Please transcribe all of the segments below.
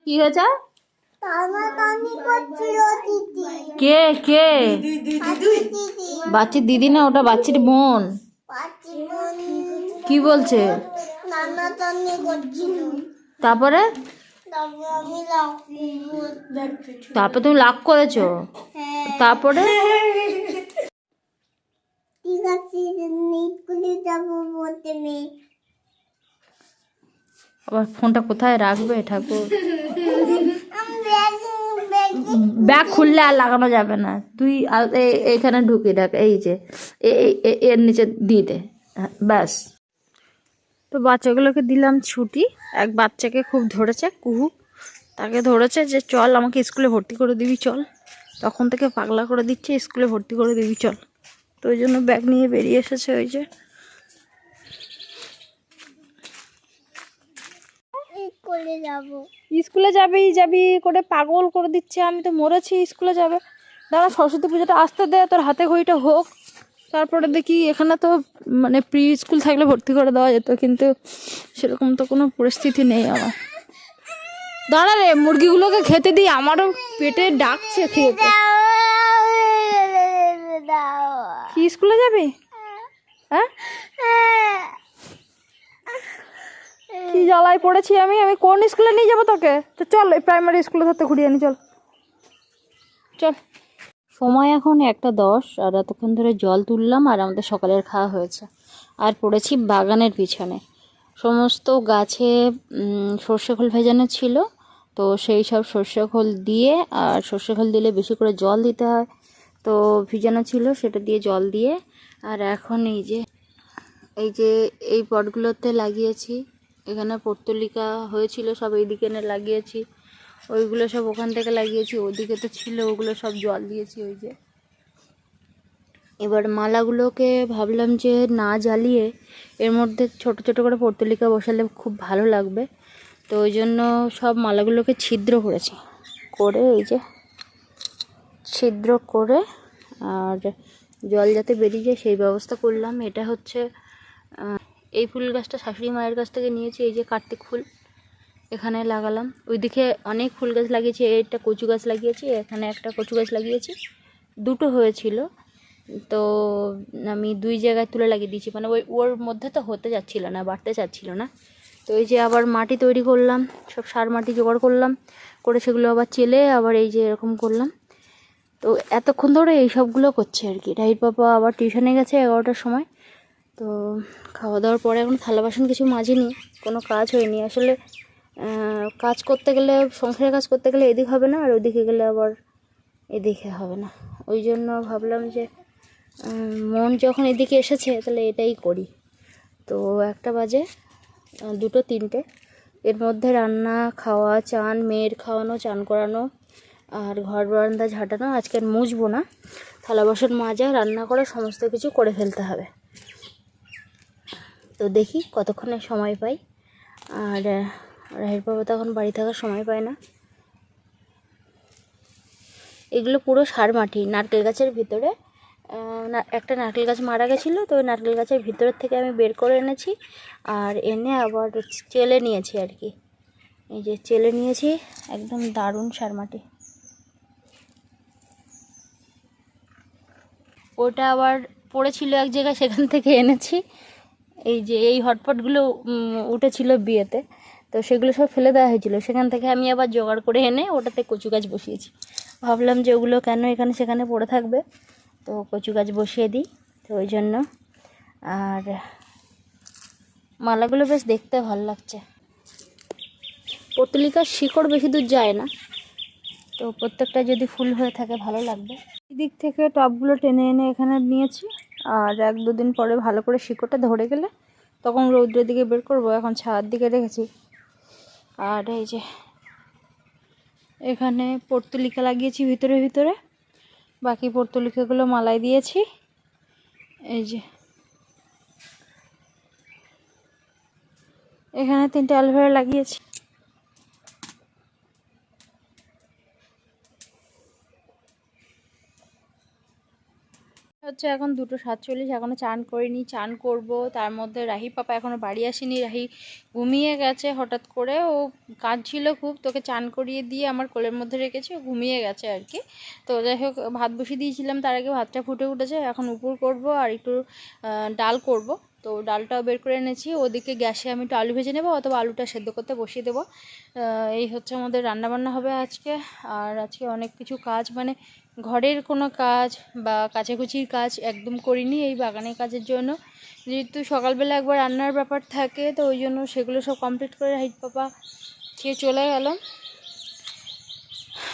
কি হয়েছে? কে কে? বাচ্চির দিদি না, ওটা বাচ্চির বোন। কি বলছে? তারপরে তারপরে তুমি লাভ করেছো? তারপরে ঠিক আছে, স্কুলে যাবো বলতে নেই। আবার ফোনটা কোথায় রাখবে ঠাকুর? ব্যাগ খুললে আর লাগানো যাবে না। তুই এইখানে ঢুকিয়ে রাখ, এই যে এর নিচে দিয়ে দে, ব্যাস। তো বাচ্চাগুলোকে দিলাম ছুটি। এক বাচ্চাকে খুব ধরেছে, কুহু, তাকে ধরেছে যে চল আমাকে স্কুলে ভর্তি করে দিবি চল। তখন থেকে পাগলা করে দিচ্ছে, স্কুলে ভর্তি করে দিবি চল। তো ওই জন্য ব্যাগ নিয়ে বেরিয়ে এসেছে। ওই যে স্কুলে যাবি করে পাগল করে দিচ্ছে। আমি তো মরেছি, স্কুলে যাবে। দাঁড়া, সরস্বতী পুজোটা আসতে দে, তোর হাতে ঘড়িটা হোক, তারপরে দেখি। এখানে তো মানে প্রি স্কুল থাকলে ভর্তি করে দেওয়া যেত, কিন্তু সেরকম তো কোনো পরিস্থিতি নেই আমার। দাঁড়া রে, মুরগিগুলোকে খেতে দিই, আমারও পেটে ডাকছে খেতে। কি স্কুলে যাবি? হ্যাঁ, কি জ্বালায় পড়েছি আমি। কোন স্কুলে নিয়ে যাবো তোকে? তো চল, এই প্রাইমারি স্কুলে ধরতে ঘুরিয়ে আনি, চল চল। সময় এখন 1:10, আর এতক্ষণ ধরে জল তুললাম, আর আমাদের সকালের খাওয়া হয়েছে। আর পড়েছি বাগানের পিছনে। সমস্ত গাছে সর্ষে খোল ভেজানো ছিল, তো সেই সব সর্ষে খোল দিয়ে, আর সর্ষে খোল দিলে বেশি করে জল দিতে হয়, তো ভিজানো ছিল, সেটা দিয়ে জল দিয়ে। আর এখন এই যে এই পটগুলোতে লাগিয়েছি। এখানে পর্তুলিকা হয়েছিল, সব এইদিকে এনে লাগিয়েছি। ওইগুলো সব ওখান থেকে লাগিয়েছি, ওদিকে তো ছিল, ওগুলো সব জল দিয়েছি। ওই যে এবার মালাগুলোকে ভাবলাম যে না জ্বালিয়ে এর মধ্যে ছোট ছোট করে পর্তুলিকা বসালে খুব ভালো লাগবে। তো ওই জন্য সব মালাগুলোকে ছিদ্র করেছি, করে এই যে ছিদ্র করে, আর জল যাতে বেরিয়ে যায় সেই ব্যবস্থা করলাম। এটা হচ্ছে এই ফুল গাছটা শাশুড়ি মায়ের কাছ থেকে নিয়েছি। এই যে কার্তিক ফুল এখানে লাগালাম। ওইদিকে অনেক ফুল গাছ লাগিয়েছি, একটা কচু গাছ লাগিয়েছি, এখানে একটা কচু গাছ লাগিয়েছি, দুটো হয়েছিল। তো আমি 2 জায়গায় তুলে লাগিয়ে দিয়েছি, মানে ওর মধ্যে তো হতে যাচ্ছিল না, বাড়তে চাচ্ছিল না। তো এই যে আবার মাটি তৈরি করলাম, সব সার মাটি জোগাড় করলাম, করে সেগুলো আবার চেলে আবার এই যে এরকম করলাম। তো এতক্ষণ ধরে এই সবগুলো করছে আর কি। রাহির পাপা আবার টিউশনে গেছে 11টার সময়। তো খাওয়া দাওয়ার পরে এখন থালা বাসন কিছু মাজিনি, কোনো কাজ হয়নি আসলে। কাজ করতে গেলে, সংসারের কাজ করতে গেলে এদিক হবে না, আর ওইদিকে গেলে আবার এদিকে হবে না। ওই জন্য ভাবলাম যে মন যখন এদিকে এসেছে তাহলে এটাই করি। তো 1টা বাজে, 2টো 3টে, এর মধ্যে রান্না, খাওয়া, চান, মেয়ের খাওয়ানো, চান করানো, আর ঘর বারান্দা ঝাঁটানো। আজকে আর মুছবো না, থালা বাসন মাজা, রান্না করা, সমস্ত কিছু করে ফেলতে হবে। তো দেখি কতক্ষণে সময় পাই। আর রাহের বাবা তো এখন বাড়ি থাকার সময় পায় না। এগুলো পুরো সার মাটি, নারকেল গাছের ভিতরে একটা নারকেল গাছ মারা গেছিলো, তো ওই নারকেল গাছের ভিতরের থেকে আমি বের করে এনেছি, আর এনে আবার চেলে নিয়েছি আর কি। এই যে চেলে নিয়েছি, একদম দারুণ সার মাটি। ওটা আবার পড়েছিল এক জায়গায়, সেখান থেকে এনেছি। এই যে এই হটপটগুলো উঠেছিল বিয়েতে, তো সেগুলো সব ফেলে দেওয়া হয়েছিল, সেখান থেকে আমি আবার জোগাড় করে এনে ওটাতে কচু গাছ বসিয়েছি। ভাবলাম যে ওগুলো কেন এখানে সেখানে পড়ে থাকবে, তো কচু গাছ বসিয়ে দিই। তো ওই জন্য। আর মালাগুলো বেশ দেখতে ভালো লাগছে। পর্তুলিকার শিকড় বেশি দূর যায় না, তো প্রত্যেকটা যদি ফুল হয়ে থাকে ভালো লাগবে। এদিক থেকে টবগুলো টেনে এনে এখানে নিয়েছি, আর 1-2 দিন পরে ভালো করে শিকড়টা ধরে গেলে তখন রৌদ্রের দিকে বের করবো। এখন ছায়ার দিকে রেখেছি। আর এই যে এখানে পর্তুলিকা লাগিয়েছি ভিতরে ভিতরে, বাকি পর্তুলিকাগুলো মালায় দিয়েছি। এই যে এখানে 3টে অ্যালোভেরা লাগিয়েছি। হচ্ছে এখন 2:47, এখনও চান করিনি, চান করব। তার মধ্যে রাহি পাপা এখনও বাড়ি আসেনি, রাহি ঘুমিয়ে গেছে হঠাৎ করে, ও কাজ ছিল খুব, তোকে চান করিয়ে দিয়ে আমার কোলের মধ্যে রেখেছে, ও ঘুমিয়ে গেছে আর কি। তো যাই হোক, ভাত বসিয়ে দিয়েছিলাম, তার আগে ভাতটা ফুটে উঠেছে, এখন উপর করব আর একটু ডাল করব। তো ডালটাও বের করে এনেছি, ওদিকে গ্যাসে আমি একটু আলু ভেজে নেবো অথবা আলুটা সেদ্ধ করতে বসিয়ে দেবো। এই হচ্ছে আমাদের রান্নাবান্না হবে আজকে। আর আজকে অনেক কিছু কাজ, মানে ঘরের কোনো কাজ বা কাচাকুচির কাজ একদম করিনি এই বাগানের কাজের জন্য, যেহেতু সকালবেলা একবার রান্নার ব্যাপার থাকে, তো ওই জন্য সেগুলো সব কমপ্লিট করে রাহিত পাপা খেয়ে চলে গেল।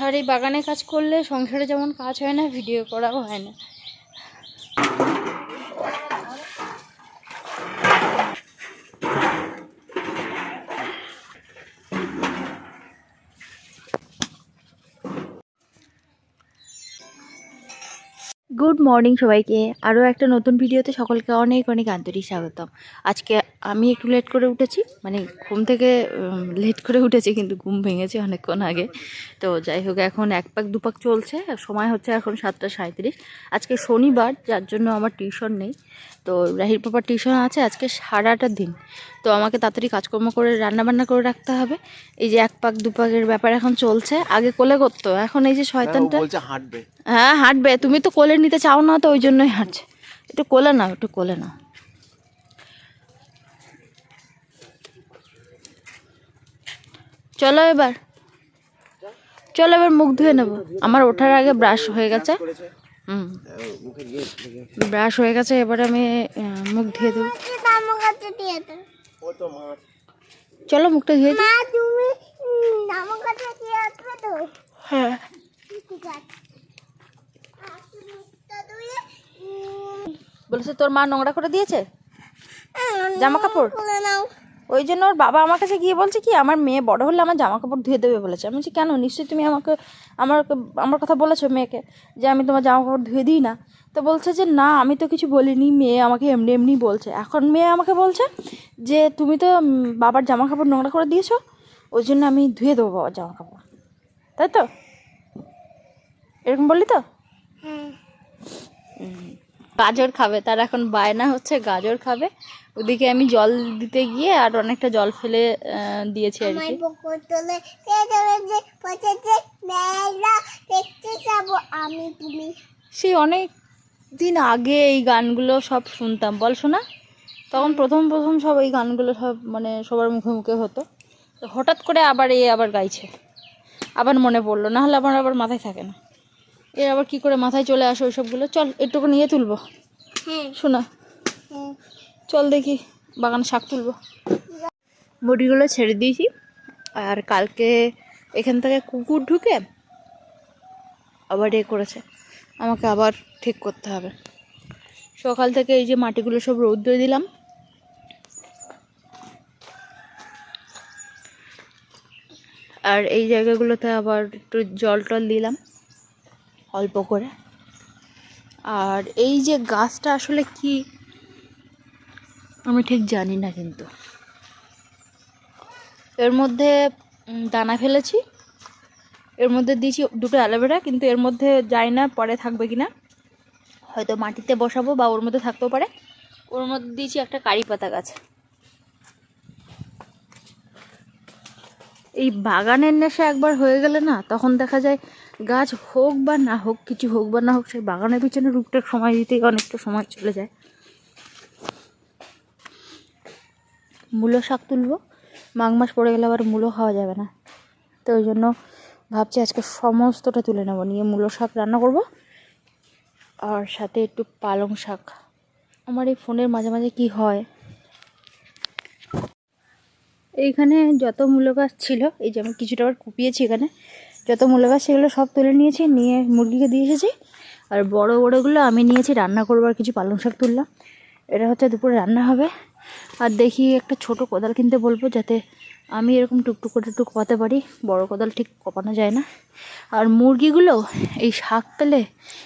আর এই বাগানে কাজ করলে সংসারে যেমন কাজ হয় না, ভিডিও করাও হয় না। গুড মর্নিং সবাইকে, আরও একটা নতুন ভিডিওতে সকলকে অনেক অনেক আন্তরিক স্বাগতম। আজকে আমি একটু লেট করে উঠেছি, মানে ঘুম থেকে লেট করে উঠেছি, কিন্তু ঘুম ভেঙেছে অনেকক্ষণ আগে। তো যাই হোক, এখন 1 পাক 2 পাক চলছে, সময় হচ্ছে এখন 7:37। আজকে শনিবার, যার জন্য আমার টিউশন নেই। তো রাহির পাপার টিউশন আছে আজকে সারাটা দিন। তো আমাকে তাড়াতাড়ি কাজকর্ম করে রান্নাবান্না করে রাখতে হবে। এই যে 1 পাক 2 পাকের ব্যাপার এখন চলছে, আগে কোলে করতো, এখন এই যে শয়তানটা হাঁটবে। হ্যাঁ হাঁটবে, তুমি তো কোলে নিতে চাও না, তো ওই জন্যই হাঁটছে। একটু কোলে নাও, একটু কোলে নাও। চলো এবার, চলো এবার মুখ ধুয়ে নেবো। আমার ওঠার আগে ব্রাশ হয়ে গেছে, ব্রাশ হয়ে গেছে, এবার আমি মুখ ধুয়ে দেবো। চলো মুখটা ধুয়ে দিই। হ্যাঁ বলেছে তোর মা নোংরা করে দিয়েছে জামা কাপড়, ওই জন্য ওর বাবা আমার কাছে গিয়ে বলছে কি আমার মেয়ে বড় হলে আমার জামা কাপড় ধুয়ে দেবে বলেছে। আমি বলছি কেন, নিশ্চয়ই তুমি আমাকে আমার আমার কথা বলেছো মেয়েকে যে আমি তোমার জামা কাপড় ধুয়ে দিই না। তো বলছে যে না আমি তো কিছু বলিনি, মেয়ে আমাকে এমনি এমনি বলছে। এখন মেয়ে আমাকে বলছে যে তুমি তো বাবার জামা কাপড় নোংরা করে দিয়েছো, ওই জন্য আমি ধুয়ে দেবো বাবার জামা কাপড়, তাই তো? এরকম বললি তো? গাজর খাবে, তার এখন বায়না হচ্ছে গাজর খাবে। ওদিকে আমি জল দিতে গিয়ে আর অনেকটা জল ফেলে দিয়েছি আর কি। সেই অনেক দিন আগে এই গানগুলো সব শুনতাম, বল শোনা, তখন প্রথম প্রথম সব এই গানগুলো সব মানে সবার মুখে মুখে হতো। তো হঠাৎ করে আবার গাইছে, আবার মনে পড়লো, না হলে আবার মাথায় থাকে না। এর আবার কি করে মাথায় চলে আসে ওইসবগুলো। চল একটুকু নিয়ে তুলবো শোনা, চল দেখি বাগানে শাক তুলবো। মুরগিগুলো ছেড়ে দিয়েছি, আর কালকে এখান থেকে কুকুর ঢুকে আবার করেছে, আমাকে আবার ঠিক করতে হবে। সকাল থেকে এই যে মাটিগুলো সব রৌদ্রে দিলাম, আর এই জায়গাগুলোতে আবার একটু জল টল দিলাম অল্প করে। আর এই যে গাছটা আসলে কি আমি ঠিক জানি না, কিন্তু এর মধ্যে দানা ফেলেছি, এর মধ্যে দিয়েছি 2টো অ্যালোভেরা, কিন্তু এর মধ্যে যায় না পরে থাকবে কিনা, হয়তো মাটিতে বসাবো বা ওর মধ্যে থাকতেও পারে। ওর মধ্যে দিয়েছি একটা কারি পাতা গাছ। এই বাগানের নেশা একবার হয়ে গেলে না, তখন দেখা যায় গাছ হোক বা না হোক, কিছু হোক বা না হোক, সেই বাগানের পিছনে টুকটাক সময় দিতেই অনেকটা সময় চলে যায়। মূলো শাক তুলবো, মাঘ মাস পড়ে গেলে আবার মূলো খাওয়া যাবে না, তো ওই জন্য ভাবছি আজকে সমস্তটা তুলে নেবো, নিয়ে মূলো শাক রান্না করব, আর সাথে একটু পালং শাক। আমার এই ফোনের মাঝে মাঝে কি হয়, এইখানে যত মূলো গাছ ছিল, এই যে আমি কিছুটা আবার কুপিয়েছি, এখানে যত মূলো গাছ সেগুলো সব তুলে নিয়েছি, নিয়ে মুরগিকে দিয়ে এসেছি। আর বড় বড়গুলো আমি নিয়েছি রান্না করবো, আর কিছু পালং শাক তুললাম। এটা হচ্ছে দুপুরে রান্না হবে। আর দেখি একটা ছোট কোদাল কিনতে বলবো, যাতে আমি এরকম টুকটুক করে একটু কপাতে পারি, বড় কোদাল ঠিক কপানো যায় না। আর মুরগিগুলো এই শাক পেলে,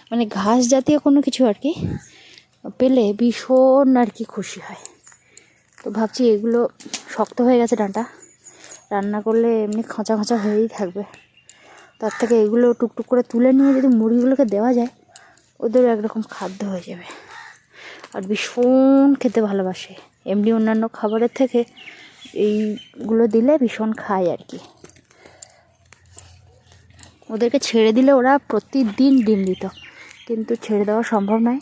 মানে ঘাস জাতীয় কোনো কিছু আর কি পেলে ভীষণ আর কি খুশি হয়। তো ভাবছি এগুলো শক্ত হয়ে গেছে ডাঁটা, রান্না করলে এমনি খাঁচা খাঁচা হয়েই থাকবে, তার থেকে এগুলো টুকটুক করে তুলে নিয়ে যদি মুরগিগুলোকে দেওয়া যায় ওদেরও একরকম খাদ্য হয়ে যাবে। আর ভীষণ খেতে ভালোবাসে, এমনি অন্যান্য খাবারের থেকে এইগুলো দিলে ভীষণ খায় আর কি। ওদেরকে ছেড়ে দিলে ওরা প্রতিদিন ডিম দিত, কিন্তু ছেড়ে দেওয়া সম্ভব নয়।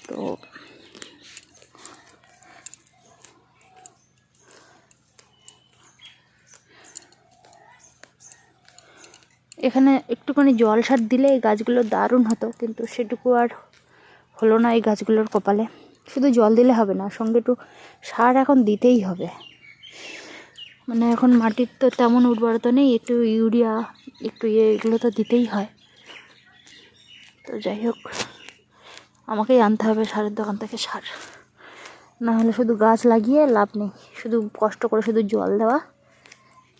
তো এখানে একটুখানি জল সার দিলে এই গাছগুলো দারুণ হতো, কিন্তু সেটুকু আর হলো না এই গাছগুলোর কপালে। শুধু জল দিলে হবে না, সঙ্গে একটু সার এখন দিতেই হবে। মানে এখন মাটির তো তেমন উর্বরতা নেই, একটু ইউরিয়া একটু এগুলো তো দিতেই হয়। তো যাই হোক, আমাকেই আনতে হবে সারের দোকান থেকে সার, না হলে শুধু গাছ লাগিয়ে লাভ নেই। শুধু কষ্ট করে শুধু জল দেওয়া,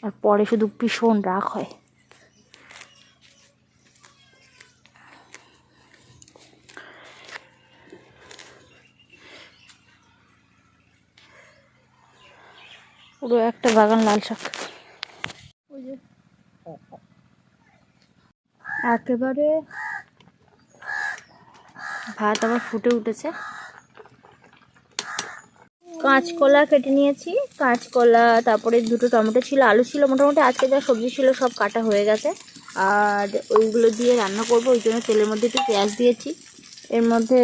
আর পরে শুধু ভীষণ রাগ হয়। পুরো একটা বাগান লাল শাক। ওই যে একেবারে ভাত আবার ফুটে উঠেছে। কাঁচকলা কেটে নিয়েছি, কাঁচকলা, তারপরে দুটো টমেটো ছিল, আলু ছিল, মোটামুটি আজকে যা সবজি ছিল সব কাটা হয়ে গেছে। আর ওইগুলো দিয়ে রান্না করবো, ওই জন্য তেলের মধ্যে একটু পেঁয়াজ দিয়েছি। এর মধ্যে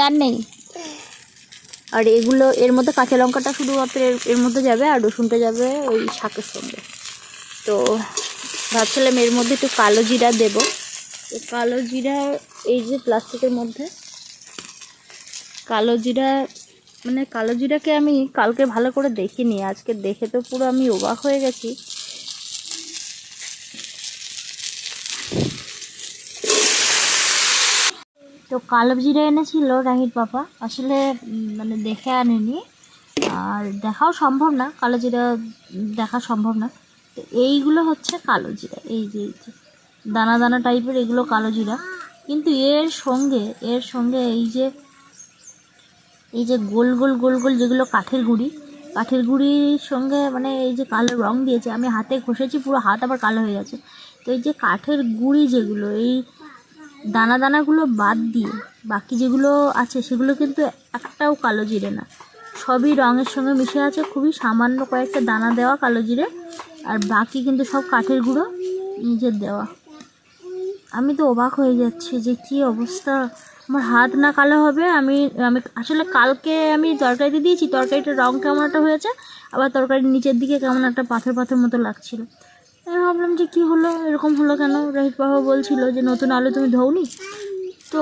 আর নেই। আর এগুলো এর মধ্যে কাঁচা লঙ্কাটা শুধুমাত্র এর মধ্যে যাবে, আর রসুনটা যাবে ওই শাকের সঙ্গে। তো ভাবছিলাম এর মধ্যে একটু কালো জিরা দেবো। তো কালো জিরা এই যে প্লাস্টিকের মধ্যে কালো জিরা, মানে কালো জিরাকে আমি কালকে ভালো করে দেখিনি, আজকে দেখে তো পুরো আমি অবাক হয়ে গেছি। তো কালো জিরা এনেছিল রাহির পাপা, আসলে মানে দেখে আনেনি, আর দেখাও সম্ভব না, কালো জিরা দেখা সম্ভব না। তো এইগুলো হচ্ছে কালো জিরা, এই যে দানা দানা টাইপের এগুলো কালো জিরা। কিন্তু এর সঙ্গে এই যে গোল গোল যেগুলো কাঠের গুঁড়ির সঙ্গে, মানে এই যে কালো রং দিয়েছে, আমি হাতে ঘষেছি, পুরো হাত আবার কালো হয়ে গেছে। তো এই যে কাঠের গুঁড়ি যেগুলো, এই দানাগুলো বাদ দিয়ে বাকি যেগুলো আছে সেগুলো কিন্তু একটাও কালো জিরে না, সবই রঙের সঙ্গে মিশে আছে। খুবই সামান্য কয়েকটা দানা দেওয়া কালো জিরে, আর বাকি কিন্তু সব কাঠের গুঁড়ো নিজের দেওয়া। আমি তো অবাক হয়ে যাচ্ছি যে কী অবস্থা, আমার হাত না কালো হবে। আমি আসলে কালকে আমি তরকারিতে দিয়েছি, তরকারিটার রঙ কেমন একটা হয়েছে, আবার তরকারির নিচের দিকে কেমন একটা পাথর মতো লাগছিল। আমি ভাবলাম যে কী হলো, এরকম হলো কেন। রাহিত বাবা বলছিল যে নতুন আলু তুমি ধোওনি। তো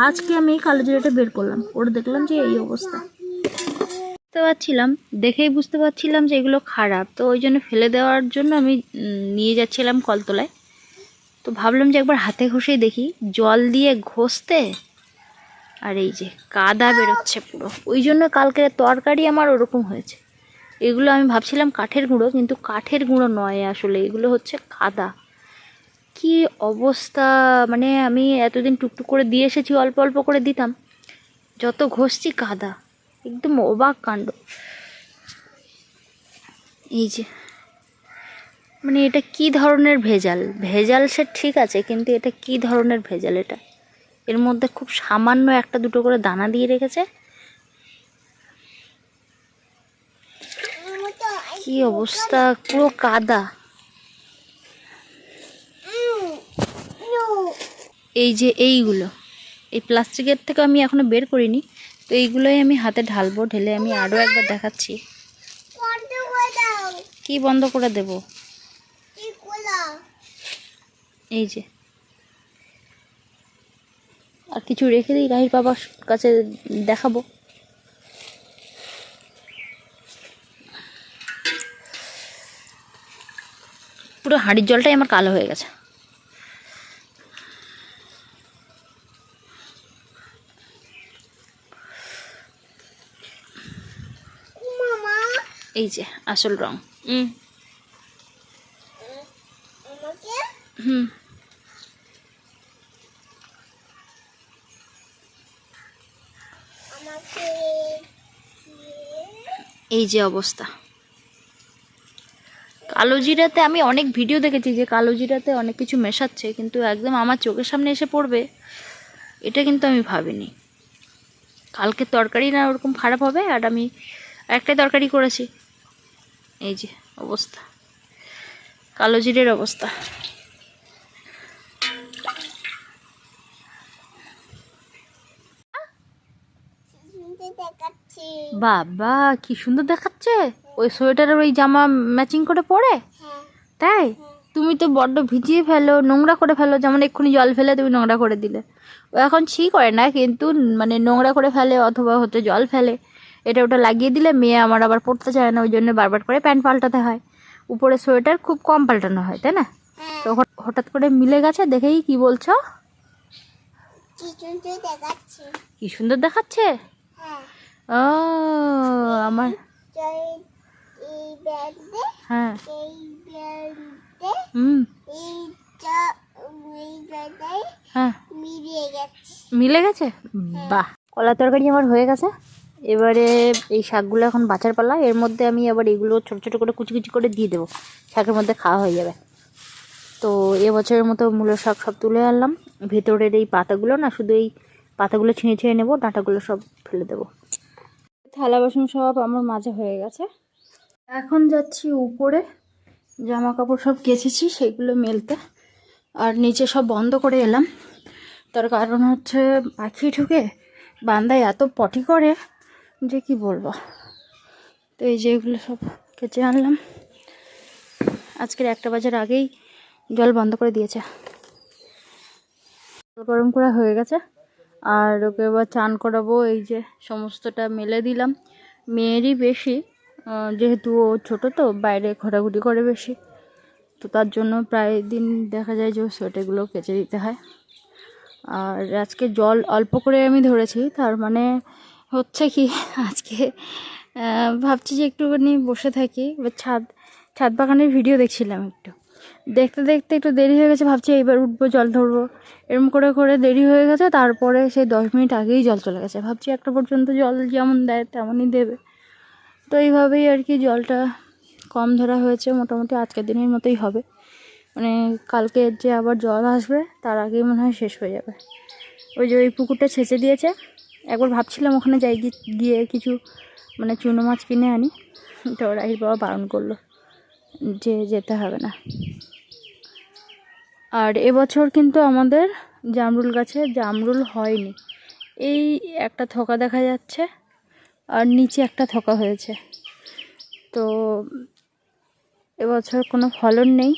আজকে আমি কালো জিরাটা বের করলাম, ওটা দেখলাম যে এই অবস্থা। দেখেই বুঝতে পারছিলাম যে এগুলো খারাপ, তো ওই জন্য ফেলে দেওয়ার জন্য আমি নিয়ে যাচ্ছিলাম কলতলায়। তো ভাবলাম যে একবার হাতে ঘষেই দেখি, জল দিয়ে ঘষতে, আর এই যে কাদা বেরোচ্ছে পুরো। ওই জন্য কালকের তরকারি আমার ওরকম হয়েছে। এগুলো আমি ভাবছিলাম কাঠের গুঁড়ো, কিন্তু কাঠের গুঁড়ো নয়, আসলে এগুলো হচ্ছে কাদা। কি অবস্থা, মানে আমি এতদিন টুকটুক করে দিয়ে এসেছি, অল্প অল্প করে দিতাম, যত ঘষছি কাদা, একদম অবাক কাণ্ড। এই যে মানে এটা কি ধরনের ভেজাল সে ঠিক আছে, কিন্তু এটা কি ধরনের ভেজাল এটা। এর মধ্যে খুব সামান্য একটা দুটো করে দানা দিয়ে রেখেছে। কি অবস্থা, পুরো কাদা। এই যে এইগুলো, এই প্লাস্টিকের থেকে আমি এখনো বের করিনি, তো এইগুলোই আমি হাতে ঢালবো। ঢেলে আমি আরও একবার দেখাচ্ছি। কি বন্ধ করে দেব? এই যে, আর কিছু রেখে দিই, রাহির বাবার কাছে দেখাবো। পুরো হাঁড়ির জলটাই আমার কালো হয়ে গেছে। এই যে আসল রং। এই যে অবস্থা, কালো জিরাতে আমি অনেক ভিডিও দেখেছি যে কালো জিরাতে অনেক কিছু মেশাচ্ছে, কিন্তু একদম আমার চোখের সামনে এসে পড়বে এটা কিন্তু আমি ভাবিনি। কালকে তরকারি না ওরকম খারাপ হবে, আর আমি একটাই তরকারি করেছি, এই যে অবস্থা, কালো জিরের অবস্থা। বাবা কি সুন্দর দেখাচ্ছে, ওই সোয়েটারের ওই জামা ম্যাচিং করে পরে। তাই তুমি তো বড্ড ভিজিয়ে ফেলো, নোংরা করে ফেলো, যেমন এক্ষুনি জল ফেলে তুমি নোংরা করে দিলে। ও এখন ছি করে না, কিন্তু মানে নোংরা করে ফেলে অথবা হচ্ছে জল ফেলে, এটা ওটা লাগিয়ে দিলে মেয়ে আমার আবার পড়তে চায় না, ওই জন্য বারবার করে প্যান্ট পাল্টাতে হয়। উপরে সোয়েটার খুব কম পাল্টানো হয়, তাই না? তো হঠাৎ করে মিলে গেছে, দেখেই কি বলছো? কি সুন্দর দেখাচ্ছে। ও আমার হ্যাঁ হ্যাঁ মিলে গেছে। বাহ, কলা তরকারি আমার হয়ে গেছে। এবারে এই শাকগুলো এখন বাছার পালা। এর মধ্যে আমি আবার এগুলো ছোটো ছোটো করে কুচি কুচি করে দিয়ে দেবো, শাকের মধ্যে খাওয়া হয়ে যাবে। তো এবছরের মতো মূলো শাক সব তুলে আনলাম। ভেতরের এই পাতাগুলো না, শুধু এই পাতাগুলো ছিঁড়ে ছিঁড়ে নেবো, ডাঁটাগুলো সব ফেলে দেবো। থালা বাসন সব আমার মাজা হয়ে গেছে। এখন যাচ্ছি উপরে, জামা কাপড় সব কেচেছি সেগুলো মেলতে, আর নিচে সব বন্ধ করে এলাম। তার কারণ হচ্ছে পাখি ঢুকে বান্দায় এত পটি করে যে কি বলবো। তো এই যে এগুলো সব কেচে আনলাম, আজকের 1টা বাজার আগেই জল বন্ধ করে দিয়েছে। গরম করা হয়ে গেছে, আর ওকে এবার চান করাবো। এই যে সমস্তটা মেলে দিলাম। মেয়েরই বেশি, যেহেতু ও ছোটো তো বাইরে ঘোরাঘুরি করে বেশি, তো তার জন্য প্রায় দিন দেখা যায় যে সোয়েটারগুলো কেচে দিতে হয়। আর আজকে জল অল্প করে আমি ধরেছি, তার মানে হচ্ছে কি আজকে ভাবছি যে একটুখানি বসে থাকি। এবার ছাদ বাগানের ভিডিও দেখছিলাম, দেখতে দেখতে একটু দেরি হয়ে গেছে, ভাবছি এইবার উঠবো জল ধরবো, এরম করে করে দেরি হয়ে গেছে। তারপরে সেই 10 মিনিট আগেই জল চলে গেছে। ভাবছি 1টা পর্যন্ত জল যেমন দেয় তেমনই দেবে, তো এইভাবেই আর কি জলটা কম ধরা হয়েছে। মোটামুটি আজকের দিনের মতোই হবে, মানে কালকে যে আবার জল আসবে তার আগেই মনে হয় শেষ হয়ে যাবে। ওই যে ওই পুকুরটা ছেঁচে দিয়েছে, একবার ভাবছিলাম ওখানে যাই গিয়ে কিছু মানে চুনো মাছ কিনে আনি, তো রাহির বাবা বারণ করলো যে যেতে হবে না। আর এবছর কিন্তু আমাদের জামরুল গাছে জামরুল হয়নি, এই একটা থোকা দেখা যাচ্ছে আর নিচে একটা থোকা হয়েছে। তো এবছর কোনো ফলন নেই।